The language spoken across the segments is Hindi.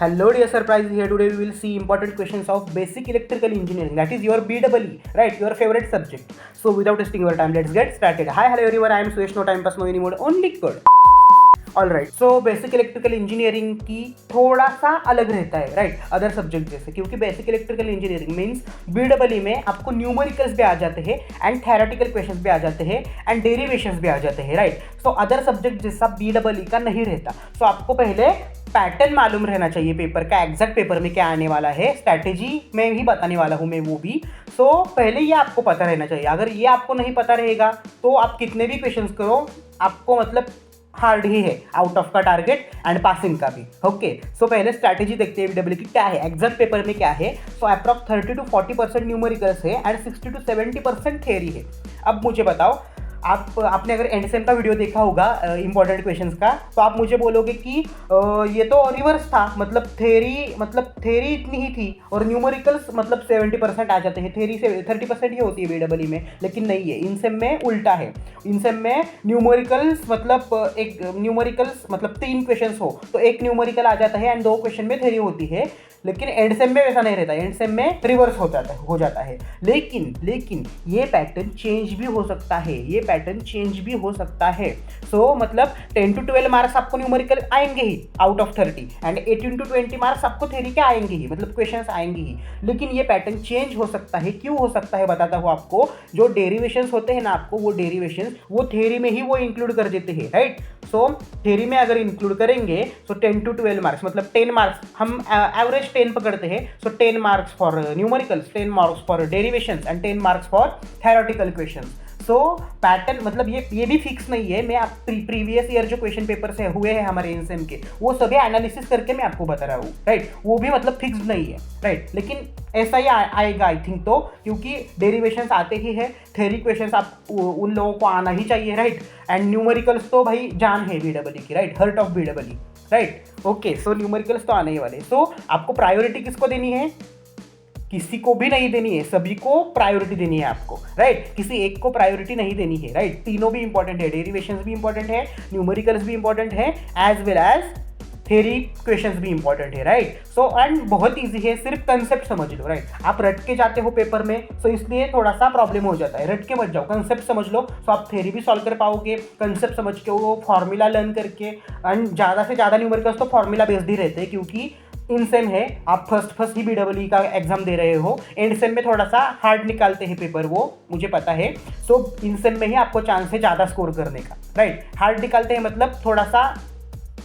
Hello dear surprise, here today we will see important questions of basic electrical engineering, that is your BEE, right, your favorite subject. So without wasting your time, let's get started. Hi, hello everyone, I am Suyesh, no time pass, no any mode, only good. Alright, so basic electrical engineering की थोड़ा सा अलग रहता है, राइट, अदर सब्जेक्ट जैसे, क्योंकि basic electrical engineering means BEE में आपको न्यूमेरिकल्स भी आ जाते हैं एंड थेरेटिकल क्वेश्चंस भी आ जाते हैं एंड डेरिवेशंस भी आ जाते हैं, राइट. सो अदर सब्जेक्ट जैसा BEE का नहीं रहता. सो आपको पहले पैटर्न मालूम रहना चाहिए पेपर का, एग्जैक्ट पेपर में क्या आने वाला है, स्ट्रैटेजी में ही बताने वाला हूँ मैं वो भी. सो पहले ये आपको पता रहना चाहिए. अगर ये आपको नहीं पता रहेगा तो आप कितने भी क्वेश्चंस करो, आपको मतलब हार्ड ही है, आउट ऑफ का टारगेट एंड पासिंग का भी. ओके, सो पहले स्ट्रैटेजी देखते हैं BEE की क्या है, एग्जैक्ट पेपर में क्या है. सो अप्रॉक्स 30 to 40% न्यूमेरिकल्स है एंड 60 to 70% थ्योरी है. अब मुझे बताओ, आपने अगर एंडसेम का वीडियो देखा होगा इंपॉर्टेंट क्वेश्चंस का, तो आप मुझे बोलोगे कि ये तो रिवर्स था, मतलब थेरी इतनी ही थी और न्यूमेरिकल्स मतलब 70% आ जाते हैं, थेरी से 30% ही होती है BEE में. लेकिन नहीं है, इनसेम में उल्टा है. इनसेम में न्यूमेरिकल्स मतलब 3 क्वेश्चंस हो तो एक न्यूमेरिकल आ जाता है एंड 2 क्वेश्चन में थेरी होती है. लेकिन एंडसेम में वैसा नहीं रहता, एंडसेम में रिवर्स हो जाता है. लेकिन ये पैटर्न चेंज भी हो सकता है, सो मतलब 10 to 12 मार्क्स आपको न्यूमेरिकल आएंगे ही out of 30 and 18 to 20 marks आपको थ्योरी के आएंगे ही, मतलब क्वेश्चंस आएंगे ही. लेकिन ये पैटर्न चेंज हो सकता है. क्यों हो सकता है बताता हूँ आपको. जो डेरिवेशंस होते हैं ना आपको, वो डेरिवेशंस वो थ्योरी में ही वो इंक्लूड कर देते हैं, राइट. सो थ्योरी में अगर इंक्लूड करेंगे तो 10 to 12 मार्क्स मतलब 10 मार्क्स, हम एवरेज 10 पकड़ते हैं. सो 10 marks for numericals, 10 marks for derivations and 10 marks for theoretical questions. So pattern मतलब ये भी फिक्स नहीं है. मैं आप प्रीवियस ईयर जो क्वेश्चन पेपर से हुए हैं हमारे एनसेम के, वो सभी एनालिसिस करके मैं आपको बता रहा हूँ, राइट. वो भी मतलब फिक्स नहीं है, राइट. लेकिन ऐसा ही आएगा आई थिंक तो, क्योंकि डेरिवेशंस आते ही है, थ्योरी क्वेश्चंस आप उन लोगों को आना ही चाहिए, राइट. एंड न्यूमेरिकल्स तो भाई जान है BEE की, right, heart of BEE, right. Okay, so numericals तो आने ही वाले. सो आपको प्रायोरिटी किसको देनी है? किसी को भी नहीं देनी है, सभी को प्रायोरिटी देनी है आपको, राइट. किसी एक को प्रायोरिटी नहीं देनी है, राइट. तीनों भी इंपॉर्टेंट है, डेरिवेशंस भी इंपॉर्टेंट है, न्यूमेरिकल्स भी इंपॉर्टेंट है, as well as theory questions भी इंपॉर्टेंट है, राइट. सो एंड बहुत इजी है, सिर्फ कंसेप्ट समझ लो, राइट. आप रट के जाते हो पेपर में, सो इसलिए थोड़ा सा प्रॉब्लम हो जाता है. रट के मत जाओ, कंसेप्ट समझ लो, सो आप थ्योरी भी सॉल्व कर पाओगे कंसेप्ट समझ के, वो फॉर्मूला लर्न करके. एंड ज़्यादा से ज़्यादा न्यूमेरिकल्स तो फॉर्मूला बेस्ड ही रहते हैं, क्योंकि इनसेम है, आप फर्स्ट ही BEE का एग्जाम दे रहे हो. एंडसेम में थोड़ा सा हार्ड निकालते हैं पेपर, वो मुझे पता है. सो इनसेम में ही आपको चांस है ज़्यादा स्कोर करने का, राइट. हार्ड निकालते हैं मतलब थोड़ा सा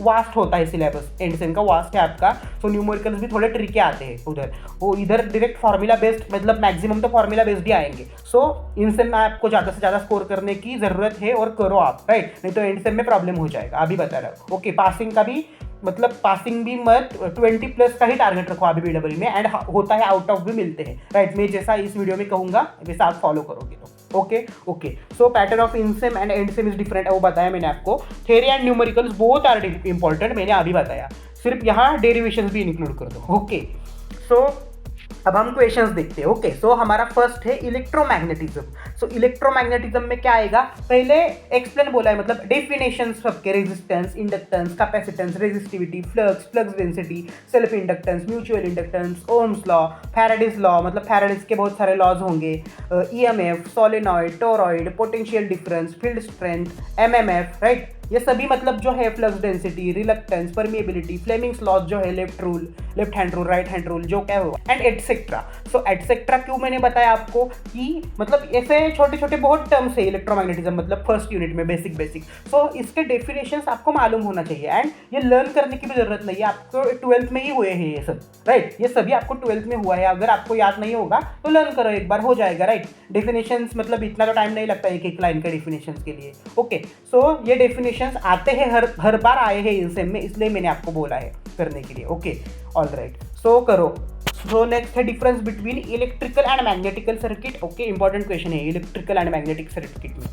वास्ट होता है सिलेबस, एंडसेम का वास्ट है आपका. सो न्यूमेरिकल्स भी थोड़े ट्रिकी आते हैं उधर, वो इधर डायरेक्ट फार्मूला बेस्ड, मतलब मैक्सिमम तो फार्मूला बेस्ड ही आएंगे. सो इनसेम में आपको ज़्यादा से ज़्यादा स्कोर करने की ज़रूरत है और करो आप, राइट. नहीं तो एंडसेम में प्रॉब्लम हो जाएगा, अभी बता रहा हूँ. ओके, पासिंग का भी मतलब पासिंग भी मत 20+ का ही टारगेट रखो अभी BEE में, एंड होता है आउट ऑफ भी मिलते हैं, राइट. मैं जैसा इस वीडियो में कहूँगा वैसा आप फॉलो करोगे तो. Okay. So pattern of insem and endsem is different, वो बताया मैंने आपको. Theory and numericals both are important, मैंने अभी बताया. सिर्फ यहाँ डेरिवेशंस भी इंक्लूड कर दो. ओके, सो अब हम क्वेश्चंस देखते हैं. ओके, सो हमारा फर्स्ट है इलेक्ट्रोमैग्नेटिज्म. सो इलेक्ट्रोमैग्नेटिज्म में क्या आएगा, पहले एक्सप्लेन बोला है, मतलब डेफिनेशन सबके, resistance, inductance, capacitance, resistivity, flux density, self inductance, mutual inductance, Ohm's law, Faraday's law, मतलब फैराडेज के बहुत सारे लॉज होंगे, EMF, solenoid, toroid, potential difference, field strength, MMF, right. ये सभी मतलब जो है flux density, reluctance, permeability, Fleming's laws जो है, left hand rule, right hand rule जो क्या हो, एंड एटसेट्रा. सो एटसेट्रा क्यों मैंने बताया आपको कि मतलब ऐसे छोटे छोटे बहुत टर्म्स है इलेक्ट्रोमैग्नेटिज्म, मतलब फर्स्ट यूनिट में बेसिक. सो इसके डेफिनेशंस आपको मालूम होना चाहिए एंड ये लर्न करने की भी जरूरत नहीं है, आपको 12th में ही हुए हैं ये सब, राइट. ये सभी आपको 12th में हुआ है, अगर आपको याद नहीं होगा तो लर्न करो, एक बार हो जाएगा, राइट. डेफिनेशंस मतलब इतना तो टाइम नहीं लगता एक लाइन के डेफिनेशंस के लिए. ओके, सो ये डेफिनेशंस आते हैं, हर बार आए हैं इनसेम में, इसलिए मैंने आपको बोला है करने के लिए. ओके, ऑलराइट, सो करो. सो नेक्स्ट है difference between electrical and magnetical circuit. Okay, important question है इलेक्ट्रिकल एंड मैग्नेटिक सर्किट में.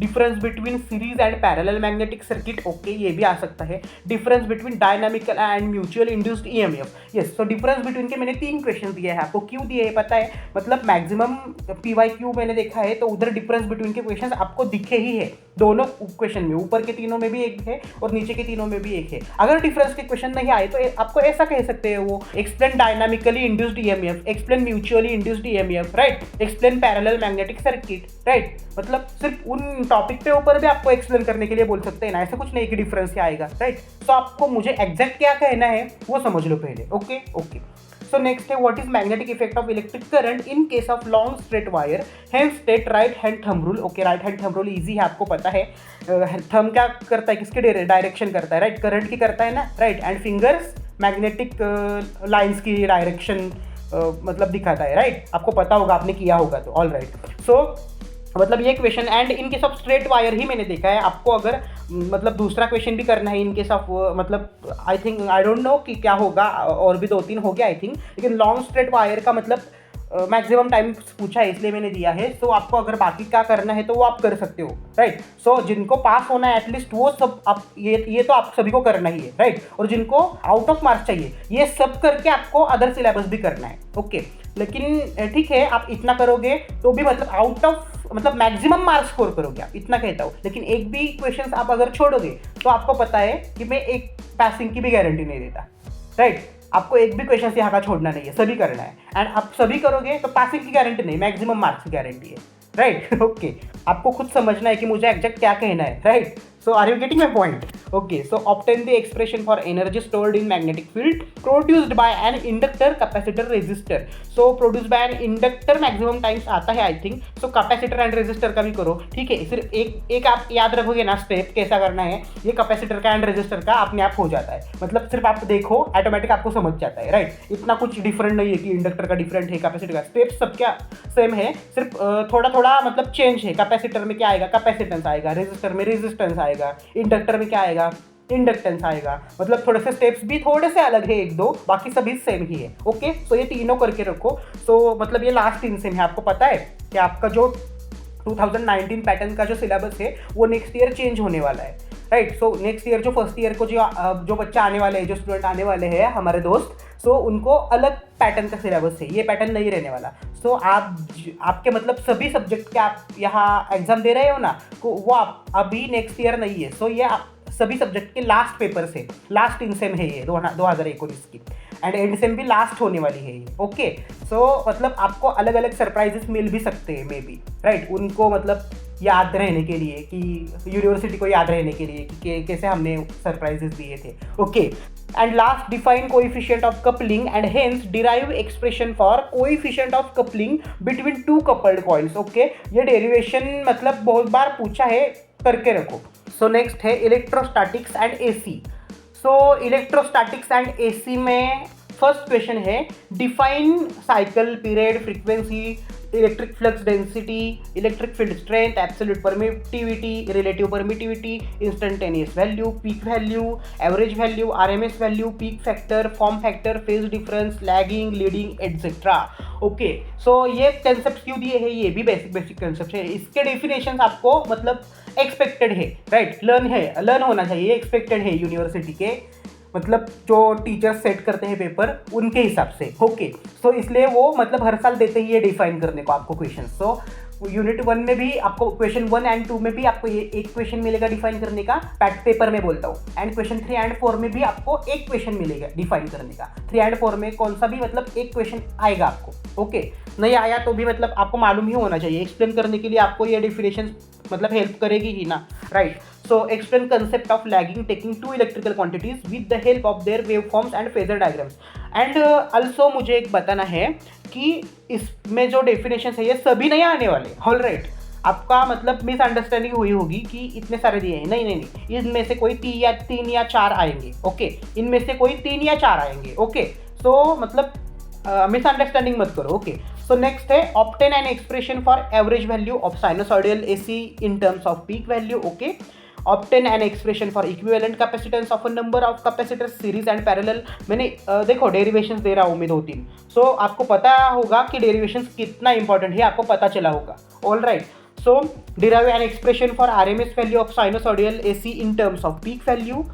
Difference between series and parallel magnetic circuit, okay ये भी आ सकता है। Difference between dynamical and mutual induced EMF, yes. तो डिफरेंस बिटवीन के मैंने 3 क्वेश्चन दिए हैं आपको, क्यों दिए है पता है, मतलब मैक्सिमम पीवाईक्यू मैंने देखा है तो उधर डिफरेंस बिटवीन के क्वेश्चन आपको दिखे ही है दोनों क्वेश्चन में, ऊपर के तीनों में भी एक है और नीचे के तीनों में भी एक है। अगर डिफरेंस के क्वेश्चन नहीं आए तो आपको ऐसा कह सकते हैं वो explain dynamically induced EMF, explain mutually induced EMF, right, explain parallel magnetic circuit, right. मतलब सिर्फ उन टॉपिक पे ऊपर भी आपको एक्सप्लेन करने के लिए बोल सकते हैं ना, ऐसा कुछ नहीं कि डिफरेंस से आएगा, राइट। तो आपको मुझे एग्जैक्ट क्या कहना है वो समझ लो पहले, ओके ओके। So next है what is magnetic effect of electric current in case of long straight wire, hence state right hand thumb rule, okay right hand thumb rule easy है आपको पता है, थंब क्या करता है, किसके डायरेक्शन करता है, राइट, करंट की करता है ना, right, and fingers magnetic lines की डायरेक्शन मतलब दिखाता है, राइट, आपको पता होगा, आपने किया होगा तो, ऑल राइट। सो मतलब ये question and in case of straight wire ही मैंने देखा है, आपको अगर मतलब दूसरा क्वेश्चन भी करना है इन केस ऑफ मतलब I think I don't know कि क्या होगा, और भी 2-3 हो गया आई थिंक, लेकिन लॉन्ग स्ट्रेट वायर का मतलब मैक्सिमम टाइम पूछा है इसलिए मैंने दिया है। सो आपको अगर बाकी क्या करना है तो वो आप कर सकते हो, राइट। सो जिनको पास होना है एटलीस्ट वो सब आप ये तो आप सभी को करना ही है, राइट। और जिनको आउट ऑफ मार्क्स चाहिए ये सब करके आपको अदर सिलेबस भी करना है, ओके। लेकिन ठीक है आप इतना करोगे तो भी मतलब आउट ऑफ मतलब मैक्सिमम मार्क्स स्कोर करोगे आप, इतना कहता हूँ। लेकिन एक भी क्वेश्चन आप अगर छोड़ोगे तो आपको पता है कि मैं एक पासिंग की भी गारंटी नहीं देता, राइट। आपको एक भी क्वेश्चन यहाँ का छोड़ना नहीं है, सभी करना है, एंड आप सभी करोगे तो पासिंग की गारंटी नहीं, मैक्सिमम मार्क्स की गारंटी है, राइट ओके। आपको खुद समझना है कि मुझे एग्जैक्ट क्या कहना है, right. So are you getting my point? Okay, so obtain the expression for energy stored in magnetic field produced by an inductor, capacitor, resistor. So produced by an inductor maximum times आता है I think. So capacitor and resistor का भी करो, ठीक है। सिर्फ एक आप याद रखोगे ना स्टेप कैसा करना है, ये कैपेसिटर का एंड रेजिस्टर का अपने आप हो जाता है, मतलब सिर्फ आप देखो ऑटोमेटिक आपको समझ जाता है, राइट। इतना कुछ डिफरेंट नहीं है कि इंडक्टर का डिफरेंट है, कैपेसिटर का, स्टेप सब क्या सेम है, सिर्फ थोड़ा थोड़ा मतलब चेंज है। कैपेसिटर में क्या आएगा, कैपेसिटेंस आएगा, रेजिस्टर में रेजिस्टेंस आएगा, इंडक्टर में क्या आएगा, इंडक्टेंस आएगा, मतलब थोड़े से स्टेप्स भी थोड़े से अलग है 1-2, बाकी सभी सेम ही है, ओके। सो ये तीनों करके रखो। सो मतलब ये लास्ट 3 सेम है, आपको पता है कि आपका जो 2019 पैटर्न का जो सिलेबस है वो नेक्स्ट ईयर चेंज होने वाला है, राइट। सो नेक्स्ट ईयर जो फर्स्ट ईयर को जो बच्चा आने वाले हैं, जो स्टूडेंट आने वाले हैं हमारे दोस्त, सो उनको अलग पैटर्न का सिलेबस है, ये पैटर्न नहीं रहने वाला। सो आपके मतलब सभी सब्जेक्ट के आप यहाँ एग्जाम दे रहे हो ना, तो वो आप अभी नेक्स्ट ईयर नहीं है। सो ये सभी सब्जेक्ट के लास्ट पेपर से लास्ट इन सेम है ये 2019 की, एंड एंड सेम भी लास्ट होने वाली है ये, ओके। सो मतलब आपको अलग अलग सरप्राइजेस मिल भी सकते हैं मे बी, राइट। उनको मतलब याद रहने के लिए कि यूनिवर्सिटी को याद रहने के लिए कि कैसे हमने सरप्राइजेस दिए थे, okay. And last define coefficient of coupling and hence derive expression for coefficient of coupling between 2 coupled coils, okay. ये डेरिवेशन मतलब बहुत बार पूछा है, करके रखो। सो नेक्स्ट है electrostatics and AC. So electrostatics and AC में फर्स्ट क्वेश्चन है define cycle period frequency electric flux density electric field strength absolute permittivity relative permittivity instantaneous value peak value average value RMS value peak factor form factor phase difference lagging leading etcetera, okay. So ये कंसेप्ट क्यों दिए हैं, ये भी बेसिक कंसेप्ट है, इसके डेफिनेशन आपको मतलब एक्सपेक्टेड है, राइट, लर्न होना चाहिए, एक्सपेक्टेड है यूनिवर्सिटी के मतलब जो टीचर्स सेट करते हैं पेपर उनके हिसाब से, ओके। सो इसलिए वो मतलब हर साल देते ही ये डिफाइन करने को आपको क्वेश्चन। सो यूनिट 1 में भी आपको क्वेश्चन 1 एंड 2 में भी आपको ये एक क्वेश्चन मिलेगा डिफाइन करने का, पेपर में बोलता हूँ, एंड क्वेश्चन 3 एंड 4 में भी आपको एक क्वेश्चन मिलेगा डिफाइन करने का। 3 एंड 4 में कौन सा भी मतलब एक क्वेश्चन आएगा आपको, ओके। नहीं आया तो भी मतलब आपको मालूम ही होना चाहिए, एक्सप्लेन करने के लिए आपको ये डेफिनेशन मतलब हेल्प करेगी ही ना, right. So explain concept of lagging taking 2 electrical quantities with the help of their waveforms and phasor diagrams. And also मुझे एक बताना है कि इसमें जो डेफिनेशन है ये सभी नहीं आने वाले, ऑल राइट। आपका मतलब मिसअंडरस्टैंडिंग हुई होगी कि इतने सारे दिए हैं, नहीं, इनमें से कोई 3 या 4 आएंगे, ओके। इनमें से कोई 3 या 4 आएंगे, ओके। सो मतलब मिसअंडरस्टैंडिंग मत करो, ओके। सो नेक्स्ट है obtain an expression for average value of sinusoidal AC in terms off peak value, okay. obtain an expression for equivalent capacitance of a number of capacitors series and parallel। मैंने देखो डेरिवेशंस दे रहा हूँ मैं 2-3, सो आपको पता होगा कि डेरिवेशंस कितना इंपॉर्टेंट है, आपको पता चला होगा, all right. So derive an expression for RMS value of sinusoidal AC in terms of peak value.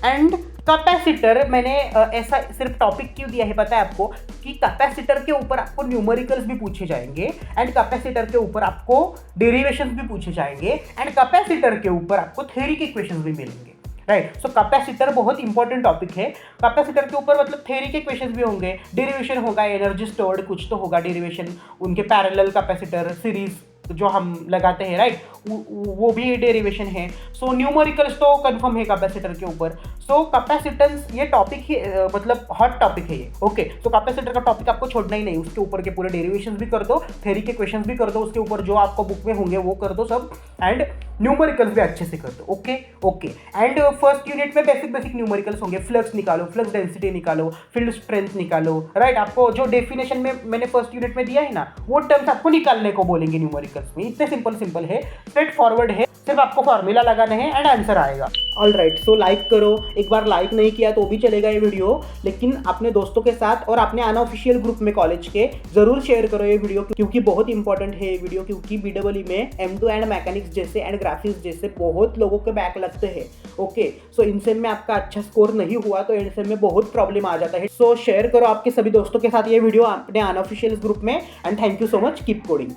And capacitor मैंने ऐसा सिर्फ टॉपिक क्यों दिया है पता है आपको, कि कैपेसिटर के ऊपर आपको न्यूमेरिकल्स भी पूछे जाएंगे एंड कैपेसिटर के ऊपर आपको डेरिवेशंस भी पूछे जाएंगे एंड कैपेसिटर के ऊपर आपको थ्योरी के क्वेश्चंस भी मिलेंगे, राइट। सो कैपेसिटर बहुत इंपॉर्टेंट टॉपिक है। कैपेसिटर के ऊपर मतलब थ्योरी के क्वेश्चंस भी होंगे, डेरिवेशन होगा, एनर्जी स्टोर्ड कुछ तो होगा डेरिवेशन, उनके पैरेलल कैपेसिटर सीरीज जो हम लगाते हैं, राइट, वो भी डेरिवेशन है। सो न्यूमेरिकल्स तो कंफर्म है कैपेसिटर के ऊपर। सो कैपेसिटेंस ये टॉपिक ही मतलब हॉट टॉपिक है ये, ओके। सो कैपेसिटर का टॉपिक आपको छोड़ना ही नहीं, उसके ऊपर के पूरे डेरिवेशंस भी कर दो, थ्योरी के क्वेश्चंस भी कर दो, उसके ऊपर जो आपको बुक में होंगे वो कर दो सब, एंड न्यूमेरिकल्स भी अच्छे से कर दो, okay okay. And first unit में बेसिक न्यूमेरिकल्स होंगे, फ्लक्स निकालो, फ्लक्स डेंसिटी निकालो, फील्ड स्ट्रेंथ निकालो, राइट। आपको जो डेफिनेशन में मैंने फर्स्ट यूनिट में दिया है ना, वो टर्म्स आपको निकालने को बोलेंगे न्यूमेरिकल्स में। इतने सिंपल है, स्ट्रेट फॉरवर्ड है, सिर्फ आपको फॉर्मूला लगाना है एंड आंसर आएगा। ऑल राइट, सो लाइक करो, एक बार लाइक नहीं किया तो भी चलेगा ये वीडियो, लेकिन अपने दोस्तों के साथ और अपने अनऑफिशियल ग्रुप में कॉलेज के जरूर शेयर करो ये वीडियो, क्योंकि बहुत इंपॉर्टेंट है ये वीडियो। क्योंकि BEE में M2 एंड मैकेनिक्स जैसे एंड ग्राफिक्स जैसे बहुत लोगों के बैक लगते हैं, ओके। सो इनसे में आपका अच्छा स्कोर नहीं हुआ तो इनसे में बहुत प्रॉब्लम आ जाता है। सो शेयर करो आपके सभी दोस्तों के साथ ये वीडियो अपने अनऑफिशियल ग्रुप में, and thank you so much, keep coding.